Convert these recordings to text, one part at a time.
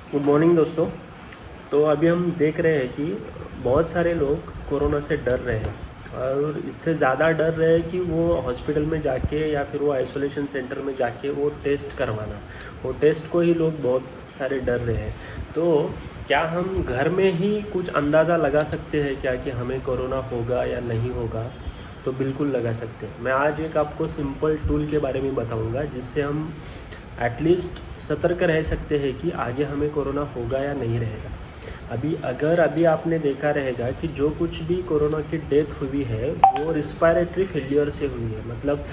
Good morning दोस्तों। तो अभी हम देख रहे हैं कि बहुत सारे लोग कोरोना से डर रहे हैं और इससे ज़्यादा डर रहे हैं कि वो हॉस्पिटल में जाके या फिर वो आइसोलेशन सेंटर में जाके वो टेस्ट करवाना, वो टेस्ट को ही लोग बहुत सारे डर रहे हैं। तो क्या हम घर में ही कुछ अंदाज़ा लगा सकते हैं क्या कि हमें कोरोना होगा या नहीं होगा? तो बिल्कुल लगा सकते हैं। मैं आज एक आपको सिंपल टूल के बारे में बताऊंगा जिससे हम एटलीस्ट सतर्क रह सकते हैं कि आगे हमें कोरोना होगा या नहीं रहेगा। अभी आपने देखा रहेगा कि जो कुछ भी कोरोना की डेथ हुई है वो रिस्पायरेटरी फेलियर से हुई है। मतलब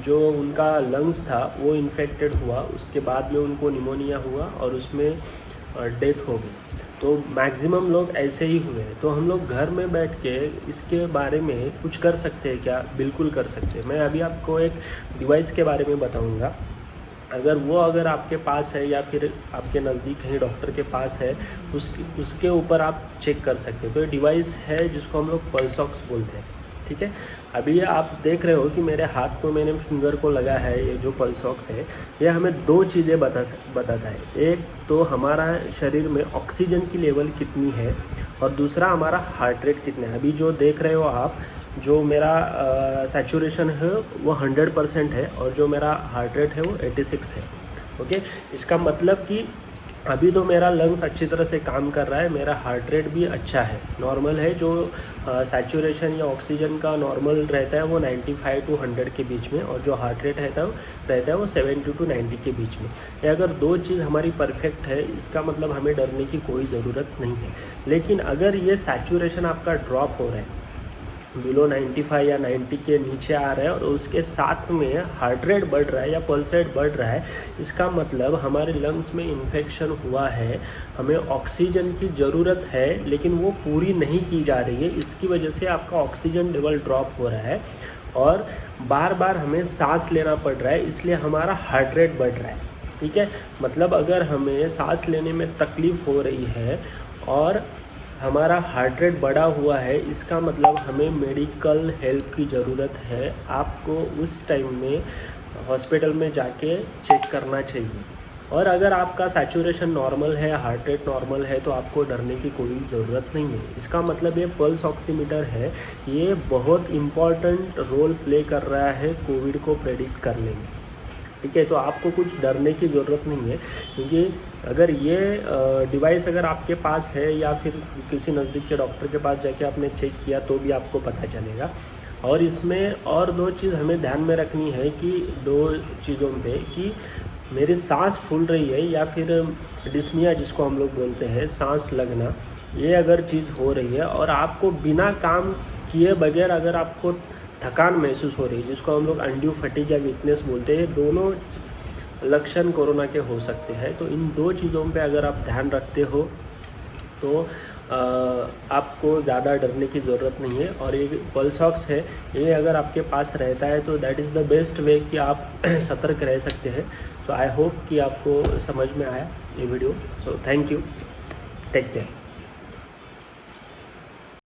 जो उनका लंग्स था वो इन्फेक्टेड हुआ, उसके बाद में उनको निमोनिया हुआ और उसमें डेथ हो गई। तो मैक्सिमम लोग ऐसे ही हुए हैं। तो हम लोग घर में बैठ के इसके बारे में कुछ कर सकते हैं क्या? बिल्कुल कर सकते हैं। मैं अभी आपको एक डिवाइस के बारे में बताऊंगा। अगर आपके पास है या फिर आपके नज़दीक कहीं डॉक्टर के पास है, उसके ऊपर आप चेक कर सकते हैं। तो ये डिवाइस है जिसको हम लोग पल्स ऑक्स बोलते हैं। ठीक है, अभी आप देख रहे हो कि मेरे हाथ को, मैंने फिंगर को लगा है। ये जो पल्स ऑक्स है ये हमें दो चीज़ें बताता है। एक तो हमारा शरीर में ऑक्सीजन की लेवल कितनी है और दूसरा हमारा हार्ट रेट कितना है। अभी जो देख रहे हो आप, जो मेरा सैचुरेशन है वो 100% है और जो मेरा हार्ट रेट है वो 86 है। ओके, इसका मतलब कि अभी तो मेरा लंग्स अच्छी तरह से काम कर रहा है, मेरा हार्ट रेट भी अच्छा है, नॉर्मल है। जो सैचुरेशन या ऑक्सीजन का नॉर्मल रहता है वो 95 टू 100 के बीच में, और जो हार्ट रेट रहता है वो 70 टू 90 के बीच में। ये अगर दो चीज़ हमारी परफेक्ट है, इसका मतलब हमें डरने की कोई ज़रूरत नहीं है। लेकिन अगर ये सैचुरेशन आपका ड्रॉप हो रहा है, बिलो 95 या 90 के नीचे आ रहा है और उसके साथ में हार्ट रेट बढ़ रहा है या पल्स रेट बढ़ रहा है, इसका मतलब हमारे लंग्स में इन्फेक्शन हुआ है, हमें ऑक्सीजन की ज़रूरत है लेकिन वो पूरी नहीं की जा रही है। इसकी वजह से आपका ऑक्सीजन लेवल ड्रॉप हो रहा है और बार बार हमें सांस लेना पड़ रहा है, इसलिए हमारा हार्ट रेट बढ़ रहा है। ठीक है, मतलब अगर हमें सांस लेने में तकलीफ़ हो रही है और हमारा हार्ट रेट बढ़ा हुआ है, इसका मतलब हमें मेडिकल हेल्प की ज़रूरत है। आपको उस टाइम में हॉस्पिटल में जाके चेक करना चाहिए। और अगर आपका सैचुरेशन नॉर्मल है, हार्ट रेट नॉर्मल है, तो आपको डरने की कोई ज़रूरत नहीं है। इसका मतलब ये पल्स ऑक्सीमीटर है, ये बहुत इम्पॉर्टेंट रोल प्ले कर रहा है कोविड को प्रेडिक्ट करने में। ठीक है, तो आपको कुछ डरने की ज़रूरत नहीं है, क्योंकि अगर ये डिवाइस अगर आपके पास है या फिर किसी नज़दीक के डॉक्टर के पास जाके आपने चेक किया तो भी आपको पता चलेगा। और इसमें और दो चीज़ हमें ध्यान में रखनी है कि दो चीज़ों पे कि मेरी सांस फूल रही है या फिर डिस्निया जिसको हम लोग बोलते हैं, सांस लगना, ये अगर चीज़ हो रही है और आपको बिना काम किए बगैर अगर आपको थकान महसूस हो रही है, जिसको हम लोग अनड्यू फटीग या वीकनेस बोलते हैं, दोनों लक्षण कोरोना के हो सकते हैं। तो इन दो चीज़ों पे अगर आप ध्यान रखते हो तो आपको ज़्यादा डरने की ज़रूरत नहीं है। और ये पल्स ऑक्स है, ये अगर आपके पास रहता है तो that is the best way कि आप सतर्क रह सकते हैं। तो आई होप कि आपको समझ में आया ये video. So thank you, take care.